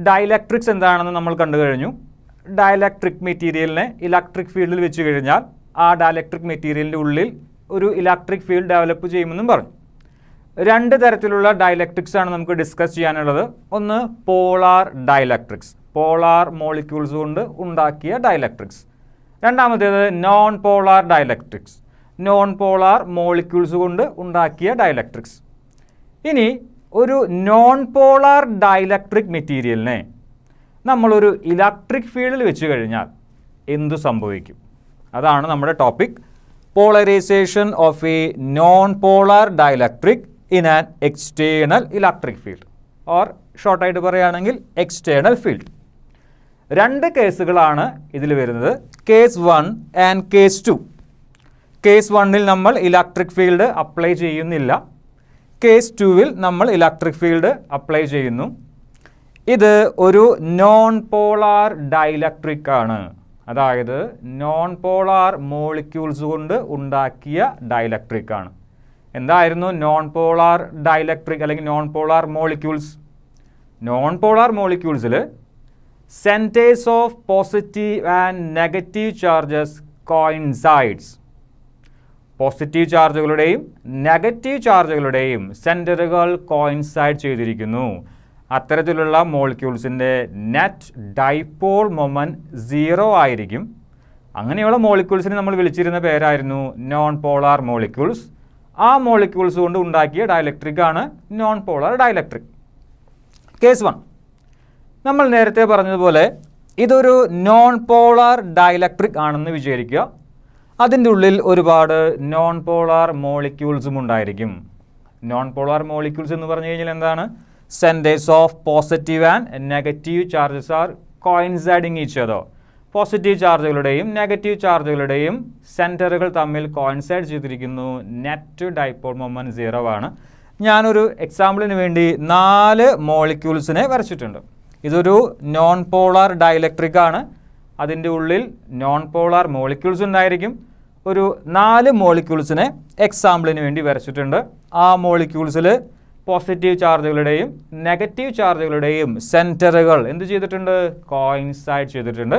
ഡൈലക്ട്രിക്സ് എന്താണെന്ന് നമ്മൾ കണ്ടു കഴിഞ്ഞു. ഡൈലക്ട്രിക് മെറ്റീരിയലിനെ ഇലക്ട്രിക് ഫീൽഡിൽ വെച്ച് കഴിഞ്ഞാൽ ആ ഡൈലക്ട്രിക് മെറ്റീരിയലിൻ്റെ ഉള്ളിൽ ഒരു ഇലക്ട്രിക് ഫീൽഡ് ഡെവലപ്പ് ചെയ്യുമെന്നും പറഞ്ഞു. രണ്ട് തരത്തിലുള്ള ഡൈലക്ട്രിക്സ് ആണ് നമുക്ക് ഡിസ്കസ് ചെയ്യാനുള്ളത്. ഒന്ന് പോളാർ ഡൈലക്ട്രിക്സ്, പോളാർ മോളിക്യൂൾസ് കൊണ്ട് ഉണ്ടാക്കിയ ഡൈലക്ട്രിക്സ്. രണ്ടാമത്തേത് non polar dielectrics, non polar molecules കൊണ്ട് ഉണ്ടാക്കിയ ഡൈലക്ട്രിക്സ്. ഇനി ഒരു നോൺ പോളാർ ഡൈലക്ട്രിക് മെറ്റീരിയലിനെ നമ്മളൊരു ഇലക്ട്രിക് ഫീൽഡിൽ വെച്ച് കഴിഞ്ഞാൽ എന്തു സംഭവിക്കും? അതാണ് നമ്മുടെ topic. Polarization of a non polar dielectric in an external electric field, or ഷോർട്ടായിട്ട് പറയുകയാണെങ്കിൽ എക്സ്റ്റേണൽ ഫീൽഡ്. രണ്ട് കേസുകളാണ് ഇതിൽ വരുന്നത്, കേസ് 1 ആൻഡ് കേസ് 2. കേസ് 1-ൽ നമ്മൾ ഇലക്ട്രിക് ഫീൽഡ് അപ്ലൈ ചെയ്യുന്നില്ല, കേസ് 2-ൽ നമ്മൾ ഇലക്ട്രിക് ഫീൽഡ് അപ്ലൈ ചെയ്യുന്നു. ഇത് ഒരു നോൺ പോളാർ ഡൈലക്ട്രിക് ആണ്, അതായത് നോൺ പോളാർ മോളിക്യൂൾസ് കൊണ്ട് ഉണ്ടാക്കിയ ഡൈലക്ട്രിക് ആണ്. എന്തായിരുന്നു നോൺ പോളാർ ഡൈലക്ട്രിക് അല്ലെങ്കിൽ non polar molecules? Non polar മോളിക്യൂൾസിൽ centres of positive and negative charges coincides. Positive ചാർജുകളുടെയും നെഗറ്റീവ് ചാർജുകളുടെയും സെൻറ്ററുകൾ കോയിൻസൈഡ് ചെയ്തിരിക്കുന്നു. അത്തരത്തിലുള്ള മോളിക്യൂൾസിൻ്റെ നെറ്റ് ഡൈപോൾ മൊമെൻറ്റ് 0 ആയിരിക്കും. അങ്ങനെയുള്ള മോളിക്യൂൾസിനെ നമ്മൾ വിളിച്ചിരുന്ന പേരായിരുന്നു നോൺ പോളാർ മോളിക്യൂൾസ്. ആ മോളിക്യൂൾസ് കൊണ്ട് ഉണ്ടാക്കിയ ഡൈലക്ട്രിക് ആണ് നോൺ പോളാർ ഡൈലക്ട്രിക്. കേസ് 1 നമ്മൾ നേരത്തെ പറഞ്ഞതുപോലെ ഇതൊരു നോൺ പോളാർ ഡൈലക്ട്രിക് ആണെന്ന് വിചാരിക്കുക. അതിൻ്റെ ഉള്ളിൽ ഒരുപാട് നോൺ പോളാർ മോളിക്യൂൾസും ഉണ്ടായിരിക്കും. നോൺ പോളാർ മോളിക്യൂൾസ് എന്ന് പറഞ്ഞു കഴിഞ്ഞാൽ എന്താണ്? Centres of positive and negative charges are coinciding each other. Positive ചാർജുകളുടെയും നെഗറ്റീവ് ചാർജുകളുടെയും സെൻറ്ററുകൾ തമ്മിൽ കോയിൻസൈഡ് ചെയ്തിരിക്കുന്നു. നെറ്റ് ഡൈപോൾ മൊമെൻറ്റ് 0 ആണ്. ഞാനൊരു എക്സാമ്പിളിന് വേണ്ടി 4 മോളിക്യൂൾസിനെ വരച്ചിട്ടുണ്ട്. ഇതൊരു നോൺ പോളാർ ഡൈലക്ട്രിക് ആണ്. അതിൻ്റെ ഉള്ളിൽ നോൺ പോളാർ മോളിക്യൂൾസ് ഉണ്ടായിരിക്കും. ഒരു 4 മോളിക്യൂൾസിനെ എക്സാമ്പിളിന് വേണ്ടി വരച്ചിട്ടുണ്ട്. ആ മോളിക്യൂൾസിൽ പോസിറ്റീവ് ചാർജുകളുടെയും നെഗറ്റീവ് ചാർജുകളുടെയും സെൻറ്ററുകൾ എന്ത് ചെയ്തിട്ടുണ്ട്? കോയിൻസൈഡ് ചെയ്തിട്ടുണ്ട്.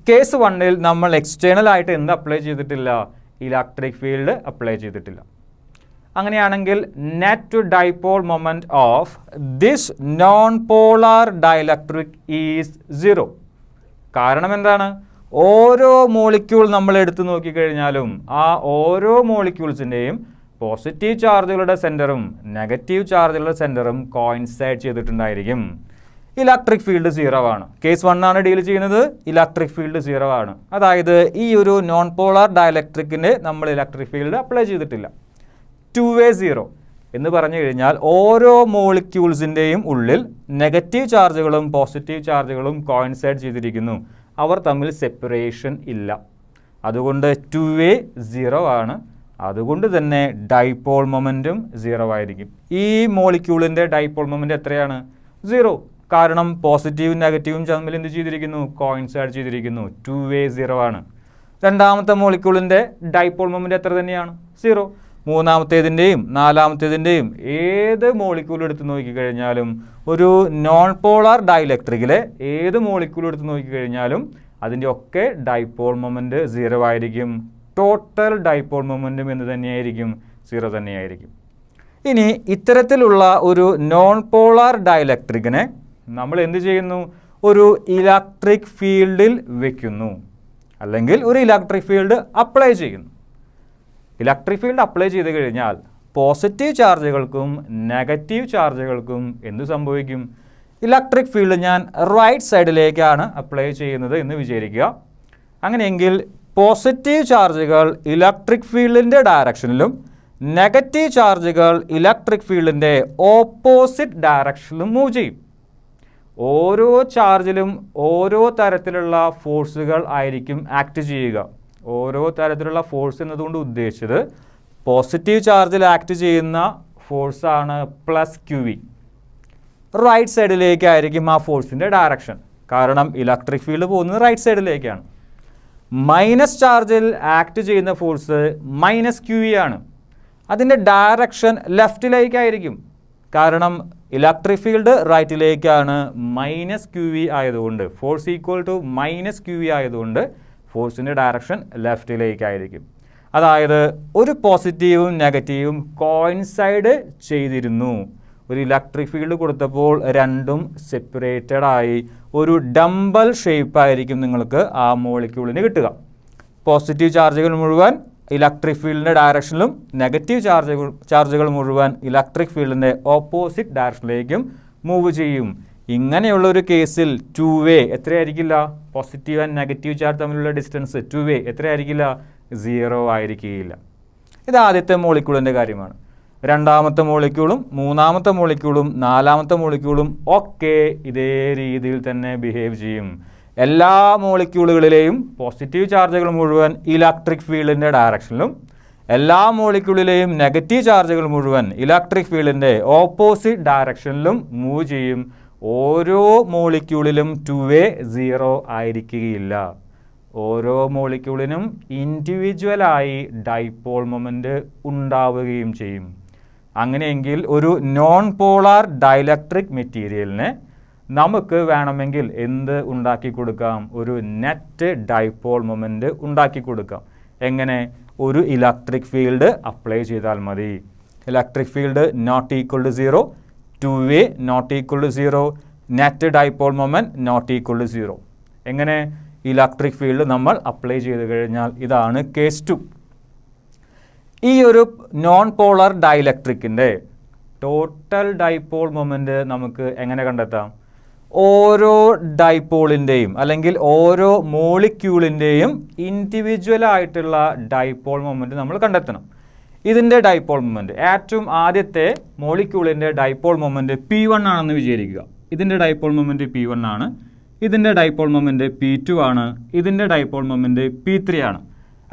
കേസ് 1-ൽ നമ്മൾ എക്സ്റ്റേണൽ ആയിട്ട് എന്ത് അപ്ലൈ ചെയ്തിട്ടില്ല? ഇലക്ട്രിക് ഫീൽഡ് അപ്ലൈ ചെയ്തിട്ടില്ല. അങ്ങനെയാണെങ്കിൽ net dipole moment of this non polar dielectric is 0. കാരണം എന്താണ്? ഓരോ മോളിക്യൂൾ നമ്മൾ എടുത്തു നോക്കിക്കഴിഞ്ഞാലും ആ ഓരോ മോളിക്യൂൾസിൻ്റെയും പോസിറ്റീവ് ചാർജുകളുടെ സെൻറ്ററും നെഗറ്റീവ് ചാർജുകളുടെ സെൻറ്ററും കോയിൻസൈഡ് ചെയ്തിട്ടുണ്ടായിരിക്കും. ഇലക്ട്രിക് ഫീൽഡ് 0 ആണ്. കേസ് 1 ആണ് ഡീൽ ചെയ്യുന്നത്. ഇലക്ട്രിക് ഫീൽഡ് 0 ആണ്. അതായത് ഈ ഒരു നോൺ പോളാർ ഡൈലക്ട്രിക്കിന് നമ്മൾ ഇലക്ട്രിക് ഫീൽഡ് അപ്ലൈ ചെയ്തിട്ടില്ല. 2-way 0 എന്ന് പറഞ്ഞു കഴിഞ്ഞാൽ ഓരോ മോളിക്യൂൾസിൻ്റെയും ഉള്ളിൽ നെഗറ്റീവ് ചാർജുകളും പോസിറ്റീവ് ചാർജുകളും കോയിൻസൈഡ് ചെയ്തിരിക്കുന്നു. അവർ തമ്മിൽ സെപ്പറേഷൻ ഇല്ല. അതുകൊണ്ട് 2-way 0 ആണ്. അതുകൊണ്ട് തന്നെ ഡൈപോൾ മൊമെൻറ്റും 0 ആയിരിക്കും. ഈ മോളിക്യൂളിൻ്റെ ഡൈപോൾ മൊമെൻറ്റ് എത്രയാണ്? 0. കാരണം പോസിറ്റീവും നെഗറ്റീവും തമ്മിൽ എന്ത് ചെയ്തിരിക്കുന്നു? കോയിൻസൈഡ് ചെയ്തിരിക്കുന്നു. 2-way 0 ആണ്. രണ്ടാമത്തെ മോളിക്യൂളിൻ്റെ ഡൈപോൾ മൊമെൻറ്റ് എത്ര തന്നെയാണ്? 0. മൂന്നാമത്തേതിൻ്റെയും നാലാമത്തേതിൻ്റെയും ഏത് മോളിക്യൂൾ എടുത്ത് നോക്കിക്കഴിഞ്ഞാലും ഒരു നോൺ പോളാർ ഡൈലക്ട്രിക്കിലെ ഏത് മോളിക്യൂൾ എടുത്ത് നോക്കിക്കഴിഞ്ഞാലും അതിൻ്റെ ഒക്കെ ഡൈപോൾ മൊമെൻറ്റ് 0 ആയിരിക്കും. ടോട്ടൽ ഡൈപോൾ മൊമെൻറ്റും എന്ത് തന്നെയായിരിക്കും? 0 തന്നെയായിരിക്കും. ഇനി ഇത്തരത്തിലുള്ള ഒരു നോൺ പോളാർ ഡൈലക്ട്രിക്കിനെ നമ്മൾ എന്ത് ചെയ്യുന്നു? ഒരു ഇലക്ട്രിക് ഫീൽഡിൽ വയ്ക്കുന്നു, അല്ലെങ്കിൽ ഒരു ഇലക്ട്രിക് ഫീൽഡ് അപ്ലൈ ചെയ്യുന്നു. ഇലക്ട്രിക് ഫീൽഡ് അപ്ലൈ ചെയ്ത് കഴിഞ്ഞാൽ പോസിറ്റീവ് ചാർജുകൾക്കും നെഗറ്റീവ് ചാർജുകൾക്കും എന്ത് സംഭവിക്കും? ഇലക്ട്രിക് ഫീൽഡ് ഞാൻ റൈറ്റ് സൈഡിലേക്കാണ് അപ്ലൈ ചെയ്യുന്നത് എന്ന് വിചാരിക്കുക. അങ്ങനെയെങ്കിൽ പോസിറ്റീവ് ചാർജുകൾ ഇലക്ട്രിക് ഫീൽഡിൻ്റെ ഡയറക്ഷനിലും നെഗറ്റീവ് ചാർജുകൾ ഇലക്ട്രിക് ഫീൽഡിൻ്റെ ഓപ്പോസിറ്റ് ഡയറക്ഷനിലും മൂവ് ചെയ്യും. ഓരോ ചാർജിലും ഓരോ തരത്തിലുള്ള ഫോഴ്സുകൾ ആയിരിക്കും ആക്ട് ചെയ്യുക. ഓരോ തരത്തിലുള്ള ഫോഴ്സ് എന്നതുകൊണ്ട് ഉദ്ദേശിച്ചത് പോസിറ്റീവ് ചാർജിൽ ആക്ട് ചെയ്യുന്ന ഫോഴ്സാണ് +QV. റൈറ്റ് സൈഡിലേക്കായിരിക്കും ആ ഫോഴ്സിൻ്റെ ഡയറക്ഷൻ. കാരണം ഇലക്ട്രിക് ഫീൽഡ് പോകുന്നത് റൈറ്റ് സൈഡിലേക്കാണ്. മൈനസ് ചാർജിൽ ആക്ട് ചെയ്യുന്ന ഫോഴ്സ് -QV ആണ്. അതിൻ്റെ ഡയറക്ഷൻ ലെഫ്റ്റിലേക്കായിരിക്കും. കാരണം ഇലക്ട്രിക് ഫീൽഡ് റൈറ്റിലേക്കാണ് മൈനസ് ക്യു വി ആയതുകൊണ്ട്, force equal to minus Q V ആയതുകൊണ്ട് ഫോഴ്സിൻ്റെ ഡയറക്ഷൻ ലെഫ്റ്റിലേക്കായിരിക്കും. അതായത് ഒരു പോസിറ്റീവും നെഗറ്റീവും കോയിൻസൈഡ് ചെയ്തിരുന്നു. ഒരു ഇലക്ട്രിക് ഫീൽഡ് കൊടുത്തപ്പോൾ രണ്ടും സെപ്പറേറ്റഡ് ആയി ഒരു ഡംബൽ ഷേപ്പായിരിക്കും നിങ്ങൾക്ക് ആ മോളിക്യൂളിന് കിട്ടുക. പോസിറ്റീവ് ചാർജുകൾ മുഴുവൻ ഇലക്ട്രിക് ഫീൽഡിൻ്റെ ഡയറക്ഷനിലും നെഗറ്റീവ് ചാർജുകൾ മുഴുവൻ ഇലക്ട്രിക് ഫീൽഡിൻ്റെ ഓപ്പോസിറ്റ് ഡയറക്ഷനിലേക്കും മൂവ് ചെയ്യും. ഇങ്ങനെയുള്ളൊരു കേസിൽ 2 എത്രയായിരിക്കില്ല? പോസിറ്റീവ് ആൻഡ് നെഗറ്റീവ് ചാർജ് തമ്മിലുള്ള ഡിസ്റ്റൻസ് 2 എത്രയായിരിക്കില്ല? 0 ആയിരിക്കുകയില്ല. ഇത് ആദ്യത്തെ മോളിക്യൂളിൻ്റെ കാര്യമാണ്. രണ്ടാമത്തെ മോളിക്യൂളും മൂന്നാമത്തെ മോളിക്യൂളും നാലാമത്തെ മോളിക്യൂളും ഒക്കെ ഇതേ രീതിയിൽ തന്നെ ബിഹേവ് ചെയ്യും. എല്ലാ മോളിക്യൂളുകളിലെയും പോസിറ്റീവ് ചാർജുകൾ മുഴുവൻ ഇലക്ട്രിക് ഫീൽഡിൻ്റെ ഡയറക്ഷനിലും എല്ലാ മോളിക്യൂളിലെയും നെഗറ്റീവ് ചാർജുകൾ മുഴുവൻ ഇലക്ട്രിക് ഫീൽഡിൻ്റെ ഓപ്പോസിറ്റ് ഡയറക്ഷനിലും മൂവ് ചെയ്യും. ഓരോ മോളിക്യൂളിലും 2 0 ആയിരിക്കുകയില്ല. ഓരോ മോളിക്യൂളിനും ഇൻഡിവിജ്വലായി ഡൈപോൾ മൊമെൻ്റ് ഉണ്ടാവുകയും ചെയ്യും. അങ്ങനെയെങ്കിൽ ഒരു നോൺ പോളാർ ഡൈലക്ട്രിക് മെറ്റീരിയലിനെ നമുക്ക് വേണമെങ്കിൽ എന്ത് ഉണ്ടാക്കി കൊടുക്കാം? ഒരു നെറ്റ് ഡൈപോൾ മൊമെൻ്റ് ഉണ്ടാക്കി കൊടുക്കാം. എങ്ങനെ? ഒരു ഇലക്ട്രിക് ഫീൽഡ് അപ്ലൈ ചെയ്താൽ മതി. Electric field not equal to 0, 2 not equal to 0, net dipole moment not equal to 0. എങ്ങനെ? ഇലക്ട്രിക് ഫീൽഡ് നമ്മൾ അപ്ലൈ ചെയ്ത് കഴിഞ്ഞാൽ ഇതാണ് കേസ് 2. ഈ ഒരു നോൺ പോളാർ ഡൈലക്ട്രിക്കിൻ്റെ ടോട്ടൽ ഡൈപോൾ മൊമെൻ്റ് നമുക്ക് എങ്ങനെ കണ്ടെത്താം? ഓരോ ഡൈപോളിൻ്റെയും അല്ലെങ്കിൽ ഓരോ മോളിക്യൂളിൻ്റെയും ഇൻഡിവിജ്വലായിട്ടുള്ള ഡൈപോൾ മൊമെൻ്റ് നമ്മൾ കണ്ടെത്തണം. ഇതിൻ്റെ ഡൈപോൾ മൊമെൻ്റ്, ഏറ്റവും ആദ്യത്തെ മോളിക്യൂളിൻ്റെ ഡൈപോൾ മൊമെൻ്റ് P1 ആണെന്ന് വിചാരിക്കുക. ഇതിൻ്റെ ഡൈപോൾ മൊമെൻ്റ് P1 ആണ്. ഇതിൻ്റെ ഡൈപോൾ മൊമെൻ്റ് P2 ആണ്. ഇതിൻ്റെ ഡൈപോൾ മൊമെൻ്റ് P3 ആണ്.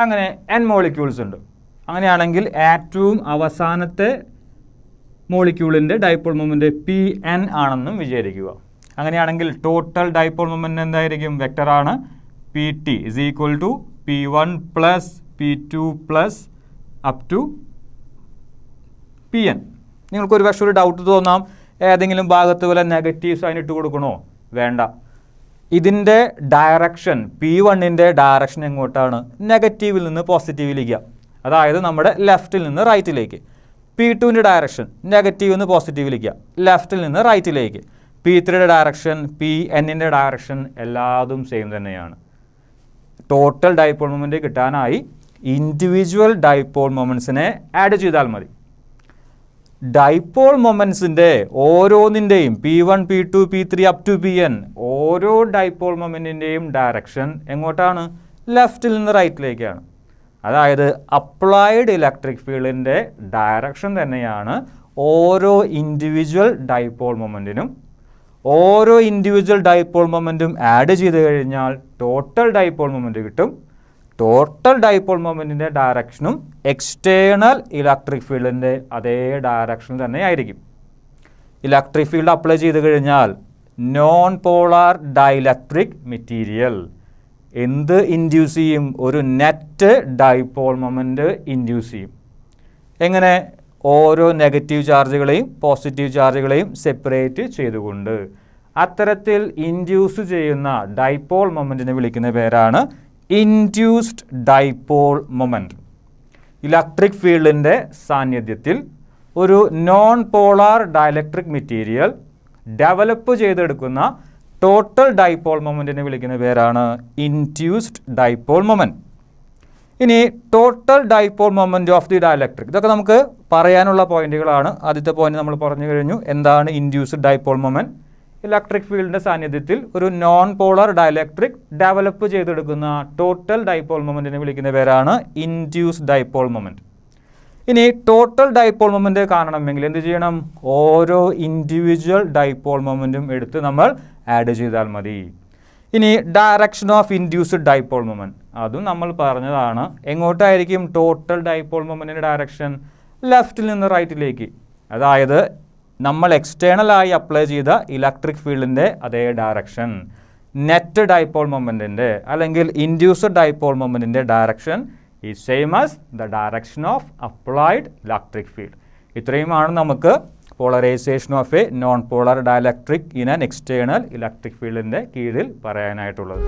അങ്ങനെ n മോളിക്യൂൾസ് ഉണ്ട്. അങ്ങനെയാണെങ്കിൽ ഏറ്റവും അവസാനത്തെ മോളിക്യൂളിൻ്റെ ഡൈപോൾ മൊമെൻ്റ് Pn ആണെന്നും വിചാരിക്കുക. അങ്ങനെയാണെങ്കിൽ ടോട്ടൽ ഡൈപോൾ മൊമെൻ്റ് എന്തായിരിക്കും? വെക്ടറാണ്. Pt is equal to P1 plus P2 plus up to Pn. നിങ്ങൾക്കൊരു പക്ഷേ ഒരു ഡൗട്ട് തോന്നാം, ഏതെങ്കിലും ഭാഗത്ത് വല്ല നെഗറ്റീവ് സൈൻ ഇട്ട് കൊടുക്കണോ? വേണ്ട. ഇതിൻ്റെ ഡയറക്ഷൻ P1ൻ്റെ ഡയറക്ഷൻ എങ്ങോട്ടാണ്? നെഗറ്റീവിൽ നിന്ന് പോസിറ്റീവിലേക്ക്, അതായത് നമ്മുടെ ലെഫ്റ്റിൽ നിന്ന് റൈറ്റിലേക്ക്. P2ൻ്റെ ഡയറക്ഷൻ നെഗറ്റീവിൽ നിന്ന് പോസിറ്റീവിലേക്ക്, ലെഫ്റ്റിൽ നിന്ന് റൈറ്റിലേക്ക്. P3യുടെ ഡയറക്ഷൻ, Pnൻ്റെ ഡയറക്ഷൻ എല്ലാതും സെയിം തന്നെയാണ്. ടോട്ടൽ ഡൈപോൾ മൊമെൻ്റ് കിട്ടാനായി ഇൻഡിവിജ്വൽ ഡൈപോൾ മൊമെൻറ്റ്സിനെ ആഡ് ചെയ്താൽ മതി. ഡൈപോൾ മൊമെൻറ്റ്സിൻ്റെ ഓരോന്നിൻ്റെയും P1, P2, P3 up to Pn ഓരോ ഡൈപോൾ മൊമെൻറ്റിൻ്റെയും ഡയറക്ഷൻ എങ്ങോട്ടാണ്? ലെഫ്റ്റിൽ നിന്ന് റൈറ്റിലേക്കാണ്. അതായത് അപ്ലൈഡ് ഇലക്ട്രിക് ഫീൽഡിൻ്റെ ഡയറക്ഷൻ തന്നെയാണ് ഓരോ ഇൻഡിവിജ്വൽ ഡൈപോൾ മൊമെൻറ്റിനും. ഓരോ ഇൻഡിവിജ്വൽ ഡൈപോൾ മൊമെൻറ്റും ആഡ് ചെയ്ത് കഴിഞ്ഞാൽ ടോട്ടൽ ഡൈപോൾ മൊമെൻറ്റ് കിട്ടും. ടോട്ടൽ ഡൈപോൾ മൊമെൻറ്റിൻ്റെ ഡയറക്ഷനും എക്സ്റ്റേണൽ ഇലക്ട്രിക് ഫീൽഡിൻ്റെ അതേ ഡയറക്ഷൻ തന്നെ ആയിരിക്കും. ഇലക്ട്രിക് ഫീൽഡ് അപ്ലൈ ചെയ്ത് കഴിഞ്ഞാൽ നോൺ പോളാർ ഡൈലക്ട്രിക് മെറ്റീരിയൽ എന്ത് ഇൻഡ്യൂസ് ചെയ്യും? ഒരു നെറ്റ് ഡൈപോൾ മൊമെൻ്റ് ഇൻഡ്യൂസ് ചെയ്യും. എങ്ങനെ? ഓരോ നെഗറ്റീവ് ചാർജുകളെയും പോസിറ്റീവ് ചാർജുകളെയും സെപ്പറേറ്റ് ചെയ്തുകൊണ്ട്. അത്തരത്തിൽ ഇൻഡ്യൂസ് ചെയ്യുന്ന ഡൈപോൾ മൊമെൻറ്റിനെ വിളിക്കുന്ന പേരാണ് ഇൻഡ്യൂസ്ഡ് ഡൈപോൾ മൊമെൻറ്റ്. ഇലക്ട്രിക് ഫീൽഡിൻ്റെ സാന്നിധ്യത്തിൽ ഒരു non polar dielectric material develop ചെയ്തെടുക്കുന്ന ടോട്ടൽ ഡൈപോൾ മൊമെൻറ്റിനെ വിളിക്കുന്ന പേരാണ് ഇൻഡ്യൂസ്ഡ് ഡൈപോൾ മൊമെൻറ്റ്. ഇനി total dipole moment of the dielectric, ഇതൊക്കെ നമുക്ക് പറയാനുള്ള പോയിന്റുകളാണ്. ആദ്യത്തെ പോയിന്റ് നമ്മൾ പറഞ്ഞു കഴിഞ്ഞു. എന്താണ് ഇൻഡ്യൂസ്ഡ് ഡൈപോൾ മൊമെൻറ്റ്? ഇലക്ട്രിക് ഫീൽഡിൻ്റെ സാന്നിധ്യത്തിൽ ഒരു നോൺ പോളാർ ഡൈലക്ട്രിക് ഡെവലപ്പ് ചെയ്തെടുക്കുന്ന ടോട്ടൽ ഡൈപോൾ മൊമെൻറ്റിനെ വിളിക്കുന്ന പേരാണ് ഇൻഡ്യൂസ്ഡ് ഡൈപോൾ മൊമെൻറ്റ്. ഇനി ടോട്ടൽ ഡൈപോൾ മൊമെൻറ്റ് കാണണമെങ്കിൽ എന്ത് ചെയ്യണം? ഓരോ ഇൻഡിവിജ്വൽ ഡൈപോൾ മൊമെൻറ്റും എടുത്ത് നമ്മൾ ആഡ് ചെയ്താൽ മതി. ഇനി direction of induced dipole moment, അതും നമ്മൾ പറഞ്ഞതാണ്. എങ്ങോട്ടായിരിക്കും ടോട്ടൽ ഡൈപോൾ മൊമെൻറ്റിൻ്റെ ഡയറക്ഷൻ? ലെഫ്റ്റിൽ നിന്ന് റൈറ്റിലേക്ക്. അതായത് നമ്മൾ എക്സ്റ്റേണലായി അപ്ലൈ ചെയ്ത ഇലക്ട്രിക് ഫീൽഡിൻ്റെ അതേ ഡയറക്ഷൻ. നെറ്റ് ഡൈപോൾ മൊമെൻറ്റിൻ്റെ അല്ലെങ്കിൽ ഇൻഡ്യൂസ്ഡ് ഡൈപോൾ മൊമെൻറ്റിൻ്റെ direction is same as the direction of applied electric field. ഇത്രയുമാണ് നമുക്ക് polarization of a non polar dielectric in an external electric ഫീൽഡിൻ്റെ കീഴിൽ പറയാനായിട്ടുള്ളത്.